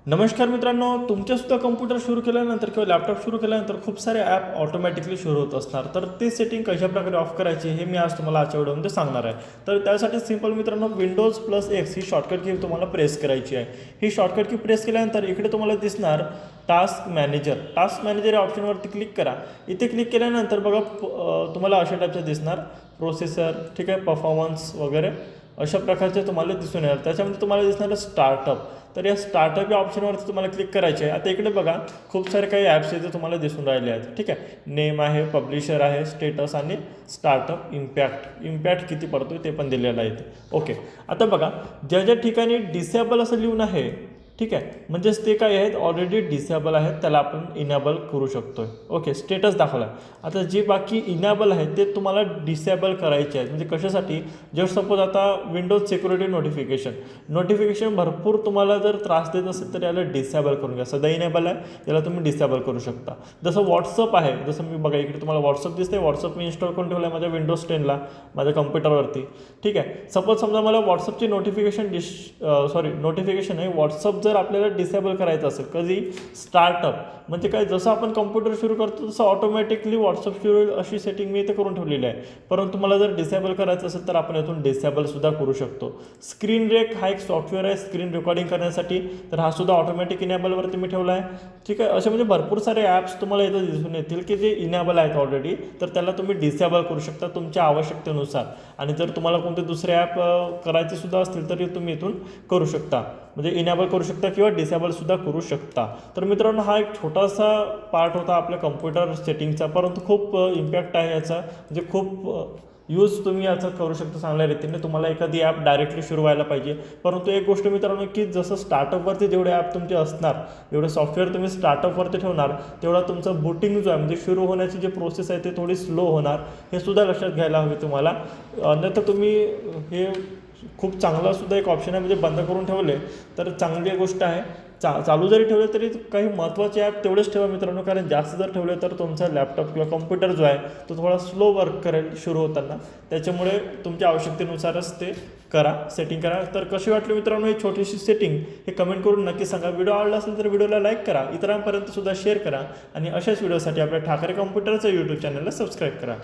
नमस्कार मित्रांनो, तुमच्यासुद्धा कम्प्युटर सुरू केल्यानंतर किंवा लॅपटॉप सुरू केल्यानंतर खूप सारे ॲप ऑटोमॅटिकली सुरू होत असणार. तर ते सेटिंग कशाप्रकारे ऑफ करायची हे मी आज तुम्हाला आजच्या व्हिडिओमध्ये सांगणार आहे. तर त्यासाठी सिंपल मित्रांनो, Windows+X ही शॉर्टकट की तुम्हाला प्रेस करायची आहे. ही शॉर्टकट की प्रेस केल्यानंतर इकडे तुम्हाला दिसणार टास्क मॅनेजर या ऑप्शनवरती क्लिक करा. इथे क्लिक केल्यानंतर बघा तुम्हाला अशा टाईपचं दिसणार प्रोसेसर, ठीक आहे, परफॉर्मन्स वगैरे अशा प्रकारचे तुम्हाला दिसून येणार. त्याच्यामध्ये तुम्हाला दिसणार स्टार्टअप. तर या स्टार्टअप या ऑप्शनवरती तुम्हाला क्लिक करायचे आहे. आता इकडे बघा खूप सारे काही ॲप्स इथे तुम्हाला दिसून राहिले आहेत, ठीक आहे. नेम आहे, पब्लिशर आहे, स्टेटस आणि स्टार्टअप इम्पॅक्ट किती पडतो ते पण दिलेलं आहे. ओके, आता बघा ज्या ठिकाणी डिसेबल असं लिहून आहे, ठीक आहे, म्हणजेच ते काय आहेत ऑलरेडी डिसेबल आहेत, त्याला आपण इनेबल करू शकतो. ओके, स्टेटस दाखवला. आता जे बाकी इनेबल आहेत ते तुम्हाला डिसेबल करायचे आहेत. म्हणजे कशासाठी, जर सपोज आता विंडोज सिक्युरिटी नोटिफिकेशन भरपूर तुम्हाला जर त्रास देत असेल तर याला डिसेबल करून घ्या. सध्या इनेबल आहे, याला तुम्ही डिसेबल करू शकता. जसं व्हॉट्सअप आहे, जसं मी बघा इकडे तुम्हाला व्हॉट्सअप दिसते. व्हॉट्सअप मी इन्स्टॉल करून ठेवलं आहे माझ्या Windows 10ला माझ्या कम्प्युटरवरती, ठीक आहे. सपोज समजा मला व्हॉट्सअपची नोटिफिकेशन आहे, व्हॉट्सअप जर आपल्याला डिसेबल करायचं असेल कधी, स्टार्टअप म्हणजे काय, जसं आपण कम्प्युटर सुरू करतो तसं ऑटोमॅटिकली व्हॉट्सअप सुरू होईल अशी सेटिंग मी इथे करून ठेवलेली आहे. परंतु मला जर डिसेबल करायचं असेल तर आपण यातून डिसेबलसुद्धा करू शकतो. स्क्रीन रेक हा एक सॉफ्टवेअर आहे स्क्रीन रेकॉर्डिंग करण्यासाठी, तर हा सुद्धा ऑटोमॅटिक इनेबलवरती मी ठेवला आहे, ठीक आहे. असे म्हणजे भरपूर सारे ॲप्स तुम्हाला इथं दिसून येतील की जे इनेबल आहेत ऑलरेडी, तर त्याला तुम्ही डिसेबल करू शकता तुमच्या आवश्यकतेनुसार. आणि जर तुम्हाला कोणते दुसरे ॲप करायचे सुद्धा असतील तरी तुम्ही इथून करू शकता, म्हणजे इनेबल करू शकता किंवा डिसेबलसुद्धा करू शकता. तर मित्रांनो, हा एक छोटासा पार्ट होता आपल्या कम्प्युटर सेटिंगचा, परंतु खूप इम्पॅक्ट आहे याचा, म्हणजे खूप यूज तुम्ही याचा करू शकता चांगल्या रीतीने. तुम्हाला एखादी ॲप डायरेक्टली सुरू व्हायला पाहिजे. परंतु एक गोष्ट मित्रांनो, की जसं स्टार्टअपवरती जेवढे ॲप तुमचे असणार, जेवढे सॉफ्टवेअर तुम्ही स्टार्टअपवरती ठेवणार, तेवढा तुमचं बूटिंग जो आहे म्हणजे सुरू होण्याची जी प्रोसेस आहे ते थोडी स्लो होणार, हे सुद्धा लक्षात घ्यायला हवे तुम्हाला. अन्यथा तुम्ही हे खूप चांगलासुद्धा एक ऑप्शन आहे, म्हणजे बंद करून ठेवले तर चांगली गोष्ट आहे. चालू जरी ठेवले तरी काही महत्त्वाचे ॲप तेवढेच ठेवा मित्रांनो, कारण जास्त जर ठेवले तर तुमचा लॅपटॉप किंवा कम्प्युटर जो आहे तो थोडा स्लो वर्क करेल सुरू होताना. त्याच्यामुळे तुमच्या आवश्यकतेनुसारच ते करा, सेटिंग करा. तर कशी वाटली मित्रांनो ही छोटीशी सेटिंग, हे कमेंट करून नक्की सांगा. व्हिडिओ आवडला असेल तर व्हिडिओला लाईक करा, इतरांपर्यंत सुद्धा शेअर करा आणि अशाच व्हिडिओसाठी आपल्या ठाकरे कम्प्युटरचं यूट्यूब चॅनलला सबस्क्राईब करा.